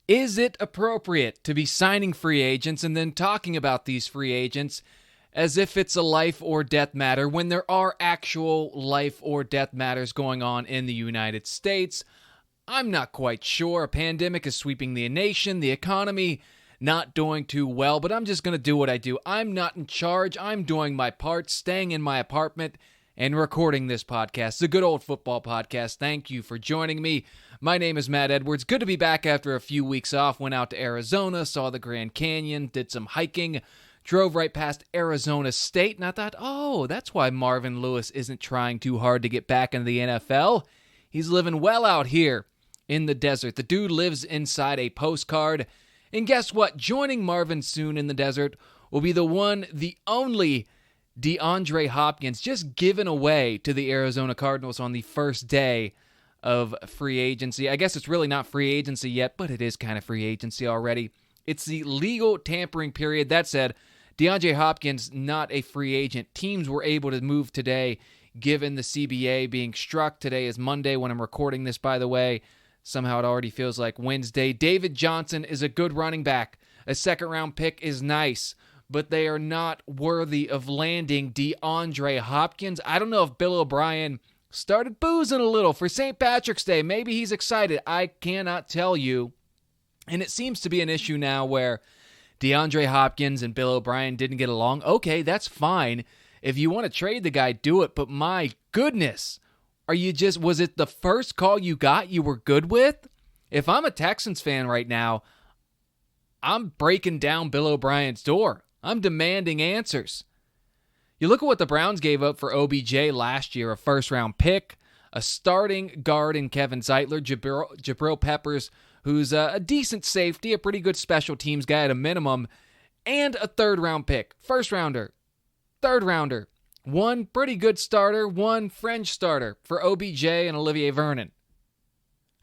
Is it appropriate to be signing free agents and then talking about these free agents as if it's a life or death matter when there are actual life or death matters going on in the United States? I'm not quite sure. A pandemic is sweeping the nation, the economy not doing too well, but I'm just going to do what I do. I'm not in charge. I'm doing my part, staying in my apartment and recording this podcast, the Good Old Football Podcast. Thank you for joining me. My name is Matt Edwards. Good to be back after a few weeks off. Went out to Arizona, saw the Grand Canyon, did some hiking, drove right past Arizona State, and I thought, oh, that's why Marvin Lewis isn't trying too hard to get back into the NFL. He's living well out here in the desert. The dude lives inside a postcard. And guess what? Joining Marvin soon in the desert will be the one, the only DeAndre Hopkins, just given away to the Arizona Cardinals on the first day of free agency. I guess it's really not free agency yet, but it is kind of free agency already. It's the legal tampering period. That said, DeAndre Hopkins, not a free agent. Teams were able to move today, given the CBA being struck. Today is Monday when I'm recording this, by the way. Somehow it already feels like Wednesday. David Johnson is a good running back. A second-round pick is nice, but they are not worthy of landing DeAndre Hopkins. I don't know if Bill O'Brien started boozing a little for St. Patrick's Day. Maybe he's excited. I cannot tell you. And it seems to be an issue now where DeAndre Hopkins and Bill O'Brien didn't get along. Okay, that's fine. If you want to trade the guy, do it. But my goodness, was it the first call you got you were good with? If I'm a Texans fan right now, I'm breaking down Bill O'Brien's door. I'm demanding answers. You look at what the Browns gave up for OBJ last year, a first-round pick, a starting guard in Kevin Zeitler, Jabril Peppers, who's a decent safety, a pretty good special teams guy at a minimum, and a third-round pick, first-rounder, third-rounder, one pretty good starter, one fringe starter for OBJ and Olivier Vernon.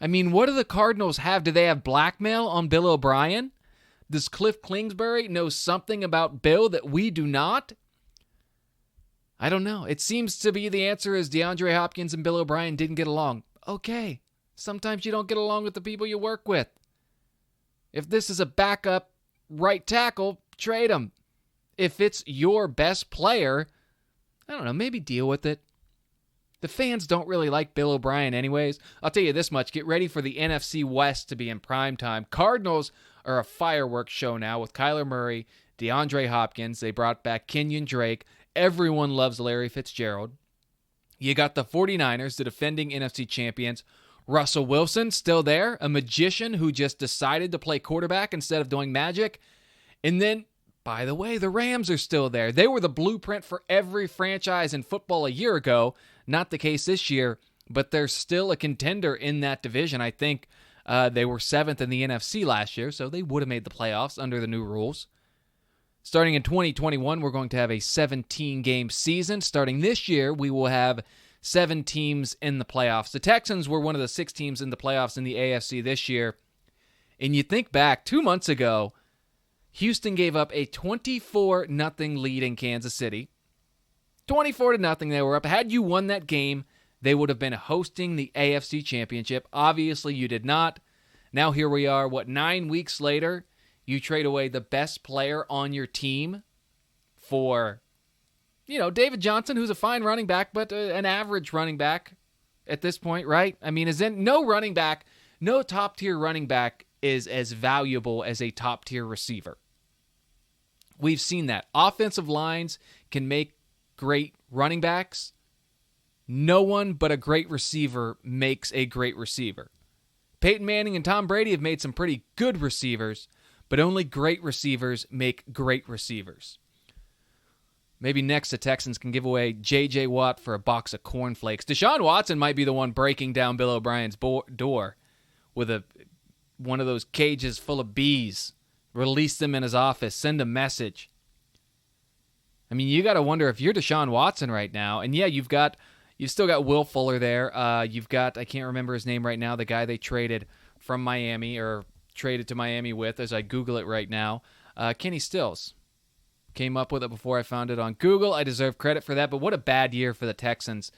I mean, what do the Cardinals have? Do they have blackmail on Bill O'Brien? Does Cliff Kingsbury know something about Bill that we do not? I don't know. It seems to be the answer is DeAndre Hopkins and Bill O'Brien didn't get along. Okay. Sometimes you don't get along with the people you work with. If this is a backup right tackle, trade him. If it's your best player, I don't know, maybe deal with it. The fans don't really like Bill O'Brien anyways. I'll tell you this much. Get ready for the NFC West to be in prime time. Cardinals are a fireworks show now with Kyler Murray, DeAndre Hopkins. They brought back Kenyon Drake. Everyone loves Larry Fitzgerald. You got the 49ers, the defending NFC champions. Russell Wilson, still there, a magician who just decided to play quarterback instead of doing magic. And then, by the way, the Rams are still there. They were the blueprint for every franchise in football a year ago. Not the case this year, but they're still a contender in that division. I think they were 7th in the NFC last year, so they would have made the playoffs under the new rules. Starting in 2021, we're going to have a 17-game season. Starting this year, we will have 7 teams in the playoffs. The Texans were one of the 6 teams in the playoffs in the AFC this year. And you think back, 2 months ago, Houston gave up a 24-0 lead in Kansas City. 24-0 they were up. Had you won that game, they would have been hosting the AFC Championship. Obviously, you did not. Now here we are, 9 weeks later, you trade away the best player on your team for, David Johnson, who's a fine running back, but an average running back at this point, right? I mean, no top-tier running back is as valuable as a top-tier receiver. We've seen that. Offensive lines can make great running backs. No one but a great receiver makes a great receiver. Peyton Manning and Tom Brady have made some pretty good receivers, but only great receivers make great receivers. Maybe next the Texans can give away J.J. Watt for a box of cornflakes. Deshaun Watson might be the one breaking down Bill O'Brien's door with one of those cages full of bees. Release them in his office. Send a message. I mean, you got to wonder if you're Deshaun Watson right now. And yeah, you've still got Will Fuller there. You've got, I can't remember his name right now, the guy they traded from Miami or traded to Miami with, as I Google it right now. Kenny Stills. Came up with it before I found it on Google. I deserve credit for that, but what a bad year for the Texans.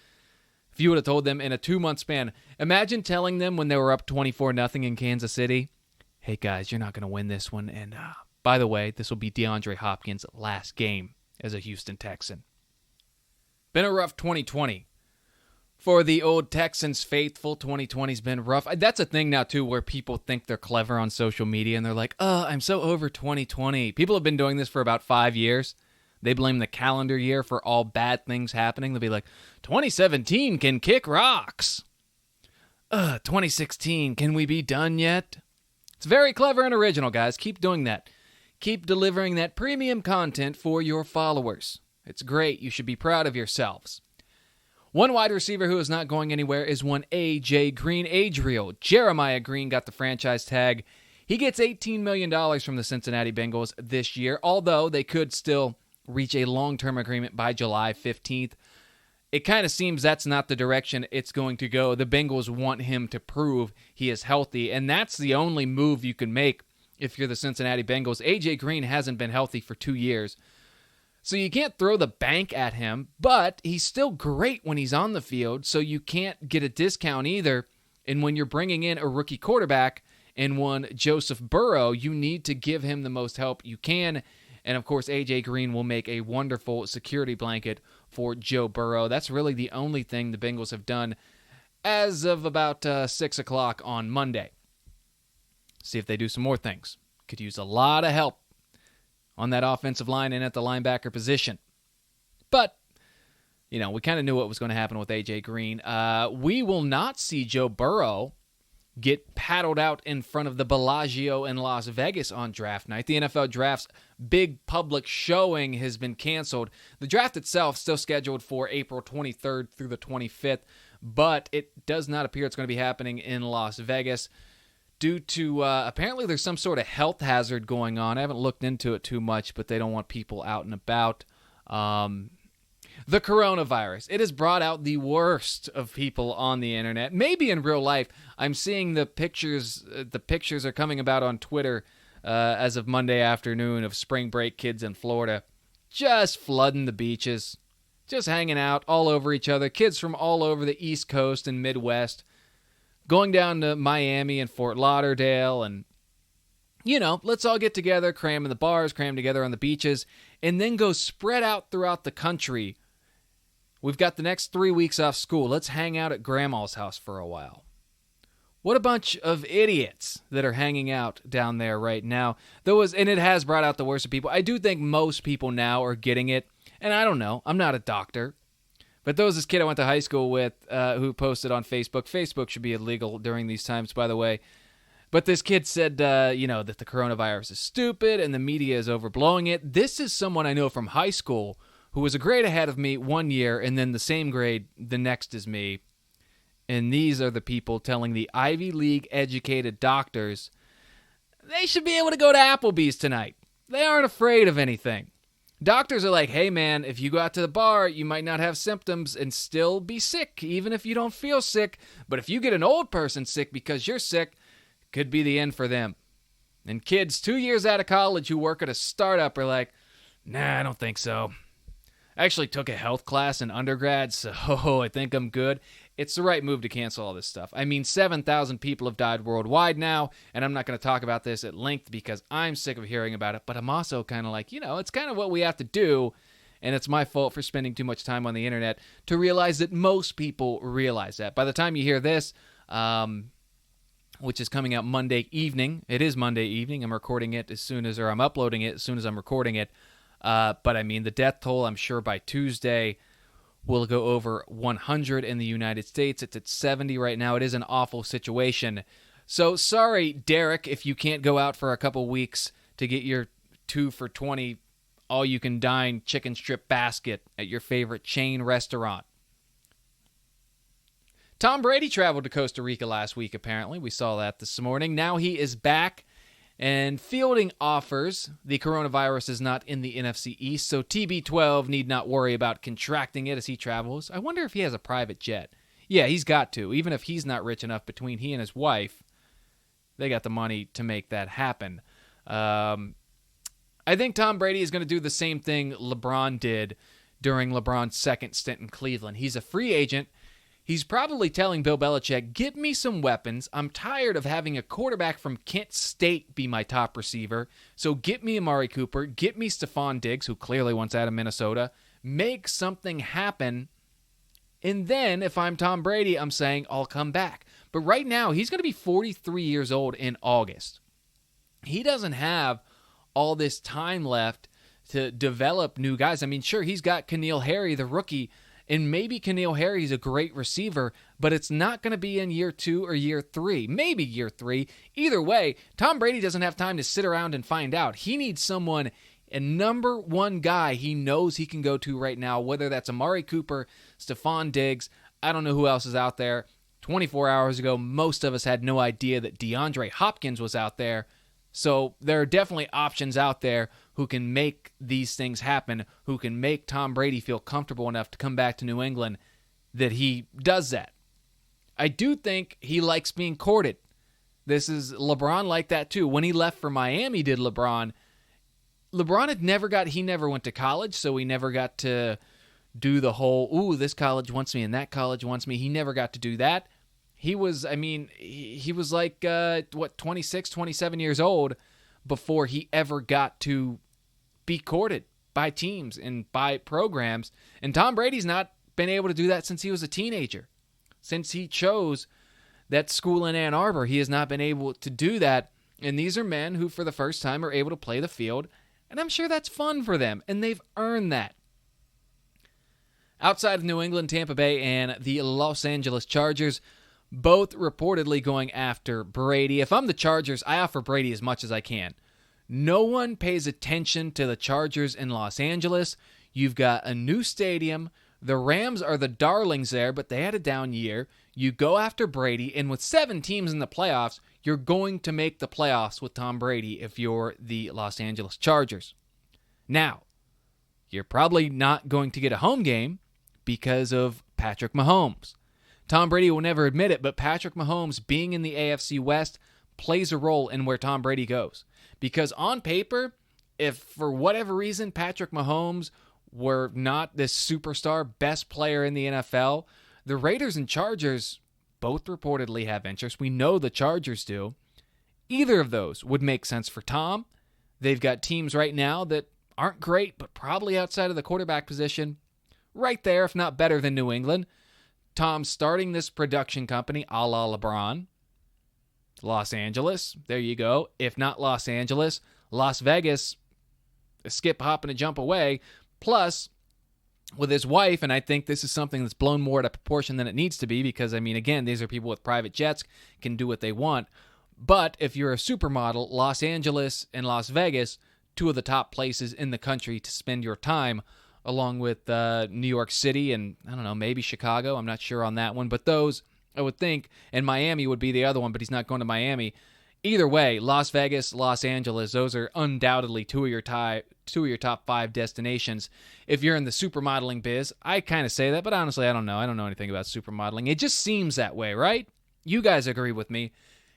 If you would have told them in a 2-month span, imagine telling them when they were up 24-0 in Kansas City, hey guys, you're not going to win this one. And by the way, this will be DeAndre Hopkins' last game as a Houston Texan. Been a rough 2020. For the old Texans faithful, 2020's been rough. That's a thing now, too, where people think they're clever on social media, and they're like, I'm so over 2020. People have been doing this for about 5 years. They blame the calendar year for all bad things happening. They'll be like, 2017 can kick rocks. 2016, can we be done yet? It's very clever and original, guys. Keep doing that. Keep delivering that premium content for your followers. It's great. You should be proud of yourselves. One wide receiver who is not going anywhere is one A.J. Green. Adriel Jeremiah Green got the franchise tag. He gets $18 million from the Cincinnati Bengals this year, although they could still reach a long-term agreement by July 15th. It kind of seems that's not the direction it's going to go. The Bengals want him to prove he is healthy, and that's the only move you can make if you're the Cincinnati Bengals. A.J. Green hasn't been healthy for 2 years. So you can't throw the bank at him, but he's still great when he's on the field, so you can't get a discount either. And when you're bringing in a rookie quarterback and one Joseph Burrow, you need to give him the most help you can. And, of course, A.J. Green will make a wonderful security blanket for Joe Burrow. That's really the only thing the Bengals have done as of about 6 o'clock on Monday. See if they do some more things. Could use a lot of help on that offensive line and at the linebacker position. But, we kind of knew what was going to happen with A.J. Green. We will not see Joe Burrow get paddled out in front of the Bellagio in Las Vegas on draft night. The NFL Draft's big public showing has been canceled. The draft itself still scheduled for April 23rd through the 25th, but it does not appear it's going to be happening in Las Vegas due to apparently there's some sort of health hazard going on. I haven't looked into it too much, but they don't want people out and about. The coronavirus. It has brought out the worst of people on the internet. Maybe in real life. I'm seeing the pictures. The pictures are coming about on Twitter as of Monday afternoon of spring break kids in Florida just flooding the beaches, just hanging out all over each other. Kids from all over the East Coast and Midwest going down to Miami and Fort Lauderdale, and, let's all get together, cram in the bars, cram together on the beaches, and then go spread out throughout the country. We've got the next 3 weeks off school. Let's hang out at Grandma's house for a while. What a bunch of idiots that are hanging out down there right now. And it has brought out the worst of people. I do think most people now are getting it, and I don't know. I'm not a doctor. But there was this kid I went to high school with who posted on Facebook. Facebook should be illegal during these times, by the way. But this kid said, that the coronavirus is stupid and the media is overblowing it. This is someone I know from high school who was a grade ahead of me 1 year, and then the same grade the next is me. And these are the people telling the Ivy League educated doctors they should be able to go to Applebee's tonight. They aren't afraid of anything. Doctors are like, hey man, if you go out to the bar, you might not have symptoms and still be sick, even if you don't feel sick. But if you get an old person sick because you're sick, it could be the end for them. And kids 2 years out of college who work at a startup are like, nah, I don't think so. I actually took a health class in undergrad, so I think I'm good. It's the right move to cancel all this stuff. I mean, 7,000 people have died worldwide now, and I'm not going to talk about this at length because I'm sick of hearing about it, but I'm also kind of like, it's kind of what we have to do, and it's my fault for spending too much time on the internet to realize that most people realize that. By the time you hear this, which is coming out Monday evening, it is Monday evening. I'm recording it I'm uploading it as soon as I'm recording it. But I mean, the death toll, I'm sure by Tuesday, will go over 100 in the United States. It's at 70 right now. It is an awful situation. So sorry, Derek, if you can't go out for a couple weeks to get your 2 for $20 all-you-can-dine chicken strip basket at your favorite chain restaurant. Tom Brady traveled to Costa Rica last week, apparently. We saw that this morning. Now he is back and fielding offers. The coronavirus is not in the NFC East, so TB12 need not worry about contracting it as he travels. I wonder if he has a private jet. Yeah, he's got to. Even if he's not rich enough, between he and his wife, they got the money to make that happen. I think Tom Brady is going to do the same thing LeBron did during LeBron's second stint in Cleveland. He's a free agent. He's probably telling Bill Belichick, get me some weapons. I'm tired of having a quarterback from Kent State be my top receiver. So get me Amari Cooper. Get me Stephon Diggs, who clearly wants out of Minnesota. Make something happen. And then, if I'm Tom Brady, I'm saying I'll come back. But right now, he's going to be 43 years old in August. He doesn't have all this time left to develop new guys. I mean, sure, he's got N'Keal Harry, the rookie, and maybe N'Keal Harry's a great receiver, but it's not going to be in year 2 or year 3, maybe year 3. Either way, Tom Brady doesn't have time to sit around and find out. He needs someone, a number one guy he knows he can go to right now, whether that's Amari Cooper, Stephon Diggs, I don't know who else is out there. 24 hours ago, most of us had no idea that DeAndre Hopkins was out there. So there are definitely options out there who can make these things happen, who can make Tom Brady feel comfortable enough to come back to New England that he does that. I do think he likes being courted. This is LeBron like that too. When he left for Miami, did LeBron he never went to college, so he never got to do the whole, this college wants me and that college wants me. He never got to do that. He was like, 26, 27 years old before he ever got to be courted by teams and by programs. And Tom Brady's not been able to do that since he was a teenager. Since he chose that school in Ann Arbor, he has not been able to do that. And these are men who, for the first time, are able to play the field. And I'm sure that's fun for them, and they've earned that. Outside of New England, Tampa Bay, and the Los Angeles Chargers, both reportedly going after Brady. If I'm the Chargers, I offer Brady as much as I can. No one pays attention to the Chargers in Los Angeles. You've got a new stadium. The Rams are the darlings there, but they had a down year. You go after Brady, and with 7 teams in the playoffs, you're going to make the playoffs with Tom Brady if you're the Los Angeles Chargers. Now, you're probably not going to get a home game because of Patrick Mahomes. Tom Brady will never admit it, but Patrick Mahomes being in the AFC West plays a role in where Tom Brady goes. Because on paper, if for whatever reason Patrick Mahomes were not this superstar best player in the NFL, the Raiders and Chargers both reportedly have interest. We know the Chargers do. Either of those would make sense for Tom. They've got teams right now that aren't great, but probably outside of the quarterback position. Right there, if not better than New England. Tom starting this production company a la LeBron. Los Angeles, there you go. If not Los Angeles, Las Vegas, a skip, hop, and a jump away. Plus, with his wife, and I think this is something that's blown more out of proportion than it needs to be because, I mean, again, these are people with private jets, can do what they want. But if you're a supermodel, Los Angeles and Las Vegas, 2 of the top places in the country to spend your time, along with New York City and, I don't know, maybe Chicago. I'm not sure on that one. But those, I would think, and Miami would be the other one, but he's not going to Miami. Either way, Las Vegas, Los Angeles, those are undoubtedly 2 of your top 5 destinations. If you're in the supermodeling biz, I kind of say that, but honestly, I don't know. I don't know anything about supermodeling. It just seems that way, right? You guys agree with me.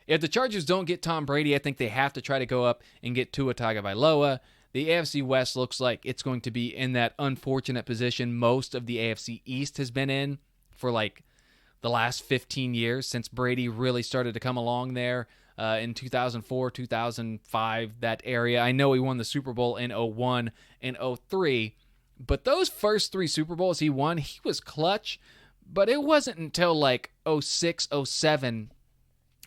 If the Chargers don't get Tom Brady, I think they have to try to go up and get Tua Tagovailoa. The AFC West looks like it's going to be in that unfortunate position most of the AFC East has been in for like the last 15 years since Brady really started to come along there in 2004, 2005, that area. I know he won the Super Bowl in 01 and 03, but those first 3 Super Bowls he won, he was clutch, but it wasn't until like 06, 07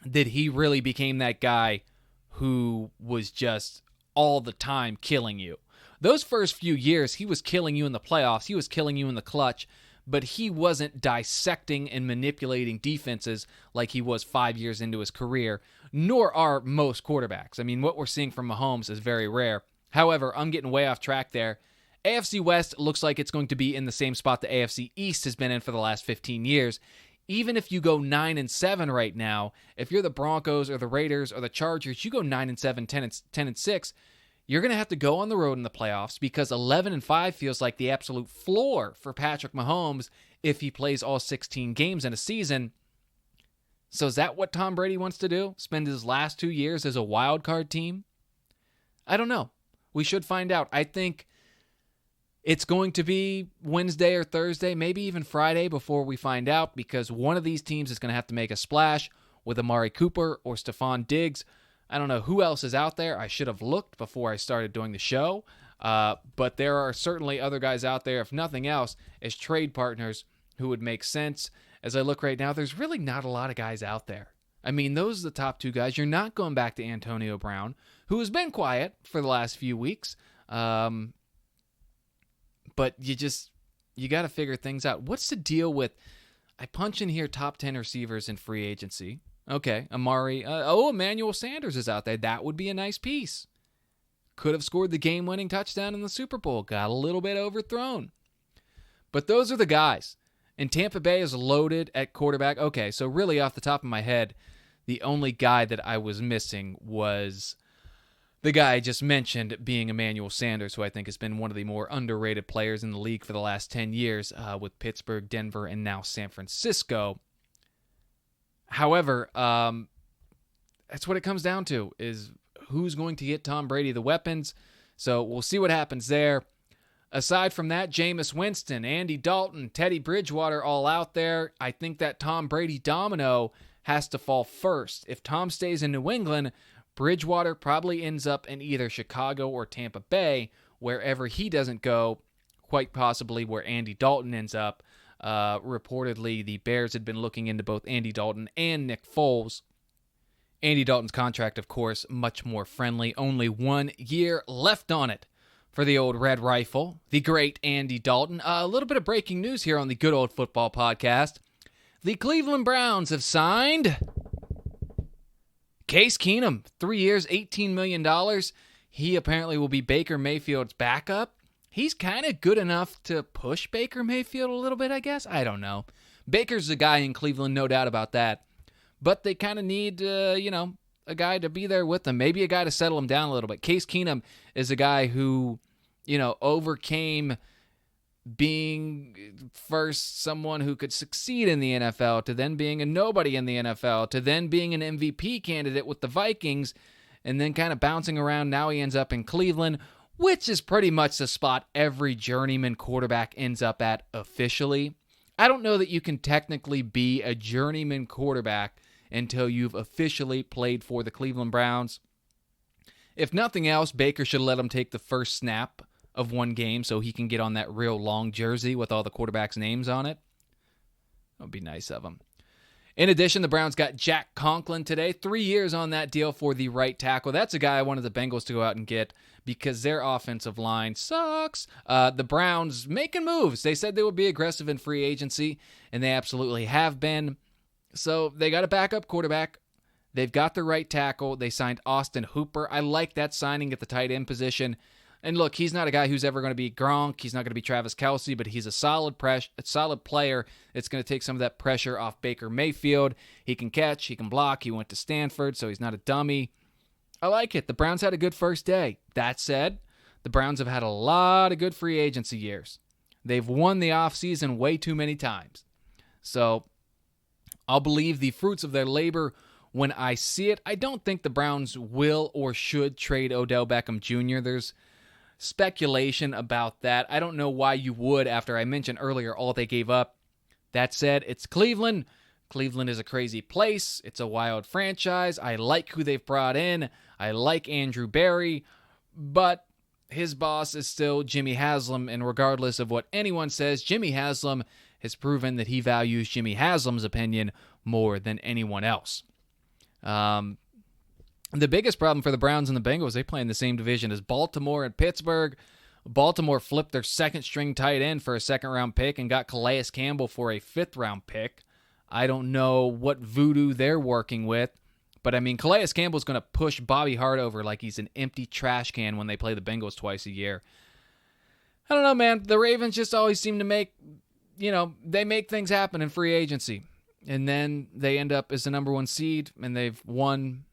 that he really became that guy who was just all the time killing you. Those first few years, he was killing you in the playoffs. He was killing you in the clutch, but he wasn't dissecting and manipulating defenses like he was 5 years into his career, nor are most quarterbacks. I mean, what we're seeing from Mahomes is very rare. However, I'm getting way off track there. AFC West looks like it's going to be in the same spot the AFC East has been in for the last 15 years. Even if you go 9-7 right now, if you're the Broncos or the Raiders or the Chargers, you go 9-7, 10-6, you're going to have to go on the road in the playoffs because 11-5 feels like the absolute floor for Patrick Mahomes if he plays all 16 games in a season. So is that what Tom Brady wants to do? Spend his last 2 years as a wild card team? I don't know. We should find out. I think It's going to be Wednesday or Thursday, maybe even Friday before we find out, because one of these teams is going to have to make a splash with Amari Cooper or Stephon Diggs. I don't know who else is out there. I should have looked before I started doing the show. But there are certainly other guys out there, if nothing else, as trade partners who would make sense. As I look right now, there's really not a lot of guys out there. I mean, those are the top two guys. You're not going back to Antonio Brown, who has been quiet for the last few weeks. But you got to figure things out. What's the deal with, I punch in here top 10 receivers in free agency. Okay, Amari. Emmanuel Sanders is out there. That would be a nice piece. Could have scored the game-winning touchdown in the Super Bowl. Got a little bit overthrown. But those are the guys. And Tampa Bay is loaded at quarterback. Okay, so really off the top of my head, the only guy that I was missing was the guy I just mentioned, being Emmanuel Sanders, who I think has been one of the more underrated players in the league for the last 10 years with Pittsburgh, Denver, and now San Francisco. However, that's what it comes down to, is who's going to get Tom Brady the weapons. So we'll see what happens there. Aside from that, Jameis Winston, Andy Dalton, Teddy Bridgewater all out there. I think that Tom Brady domino has to fall first. If Tom stays in New England, Bridgewater probably ends up in either Chicago or Tampa Bay. Wherever he doesn't go, quite possibly where Andy Dalton ends up. Reportedly, the Bears had been looking into both Andy Dalton and Nick Foles. Andy Dalton's contract, of course, much more friendly. Only 1 year left on it for the old Red Rifle, the great Andy Dalton. A little bit of breaking news here on the Good Old Football Podcast. The Cleveland Browns have signed Case Keenum, 3 years, $18 million. He apparently will be Baker Mayfield's backup. He's kind of good enough to push Baker Mayfield a little bit, I guess. I don't know. Baker's the guy in Cleveland, no doubt about that. But they kind of need, a guy to be there with them. Maybe a guy to settle him down a little bit. Case Keenum is a guy who, overcame being first someone who could succeed in the NFL, to then being a nobody in the NFL, to then being an MVP candidate with the Vikings, and then kind of bouncing around. Now he ends up in Cleveland, which is pretty much the spot every journeyman quarterback ends up at officially. I don't know that you can technically be a journeyman quarterback until you've officially played for the Cleveland Browns. If nothing else, Baker should let him take the first snap of one game so he can get on that real long jersey with all the quarterbacks' names on it. That would be nice of him. In addition, the Browns got Jack Conklin today. 3 years on that deal for the right tackle. That's a guy I wanted the Bengals to go out and get because their offensive line sucks. The Browns making moves. They said they would be aggressive in free agency, and they absolutely have been. So they got a backup quarterback. They've got the right tackle. They signed Austin Hooper. I like that signing at the tight end position. And look, he's not a guy who's ever going to be Gronk. He's not going to be Travis Kelce, but he's a solid player. It's going to take some of that pressure off Baker Mayfield. He can catch. He can block. He went to Stanford, so he's not a dummy. I like it. The Browns had a good first day. That said, the Browns have had a lot of good free agency years. They've won the offseason way too many times. So I'll believe the fruits of their labor when I see it. I don't think the Browns will or should trade Odell Beckham Jr. There's speculation about that. I don't know why you would after I mentioned earlier all they gave up. That said, it's Cleveland. Cleveland is a crazy place. It's a wild franchise. I like who they've brought in. I like Andrew Berry, but his boss is still Jimmy Haslam, and regardless of what anyone says, Jimmy Haslam has proven that he values Jimmy Haslam's opinion more than anyone else. The biggest problem for the Browns and the Bengals, they play in the same division as Baltimore and Pittsburgh. Baltimore flipped their second-string tight end for a second-round pick and got Calais Campbell for a fifth-round pick. I don't know what voodoo they're working with, but I mean, Calais Campbell's going to push Bobby Hart over like he's an empty trash can when they play the Bengals twice a year. I don't know, man. The Ravens just always seem to make things happen in free agency. And then they end up as the number one seed, and they've won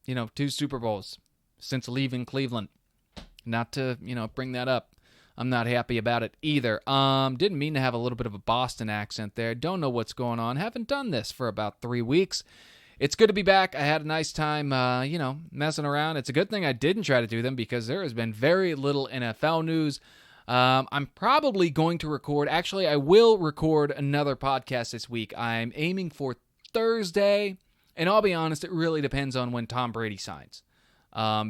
2 Super Bowls since leaving Cleveland. Not to, bring that up. I'm not happy about it either. Didn't mean to have a little bit of a Boston accent there. Don't know what's going on. Haven't done this for about 3 weeks. It's good to be back. I had a nice time, messing around. It's a good thing I didn't try to do them because there has been very little NFL news. I'm probably going to record, actually, I will record another podcast this week. I'm aiming for Thursday, and I'll be honest, it really depends on when Tom Brady signs.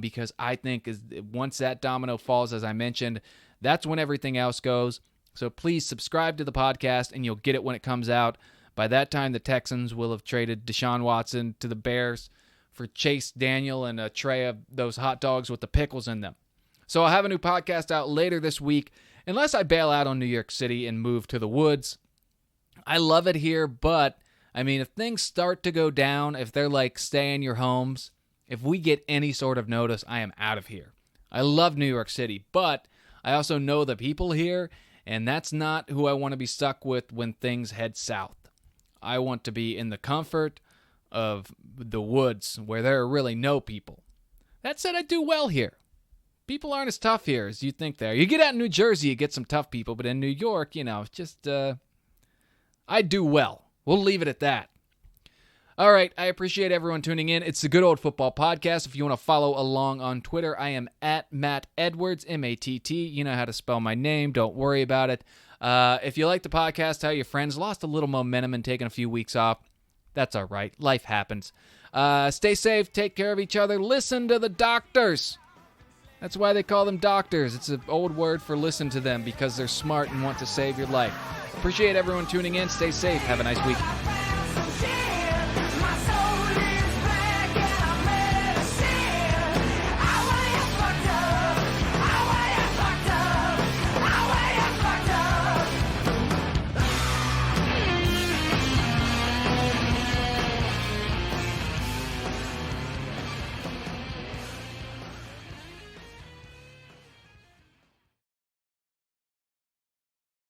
Because I think once that domino falls, as I mentioned, that's when everything else goes. So please subscribe to the podcast, and you'll get it when it comes out. By that time, the Texans will have traded Deshaun Watson to the Bears for Chase Daniel and a tray of those hot dogs with the pickles in them. So I'll have a new podcast out later this week, unless I bail out on New York City and move to the woods. I love it here, but, I mean, if things start to go down, if they're like, stay in your homes, if we get any sort of notice, I am out of here. I love New York City, but I also know the people here, and that's not who I want to be stuck with when things head south. I want to be in the comfort of the woods where there are really no people. That said, I do well here. People aren't as tough here as you think they are. You get out in New Jersey, you get some tough people, but in New York, it's just, I do well. We'll leave it at that. All right, I appreciate everyone tuning in. It's the Good Old Football Podcast. If you want to follow along on Twitter, I am at Matt Edwards, M-A-T-T. You know how to spell my name. Don't worry about it. If you like the podcast, tell your friends. Lost a little momentum and taking a few weeks off. That's all right. Life happens. Stay safe. Take care of each other. Listen to the doctors. That's why they call them doctors. It's an old word for listen to them because they're smart and want to save your life. Appreciate everyone tuning in. Stay safe. Have a nice week.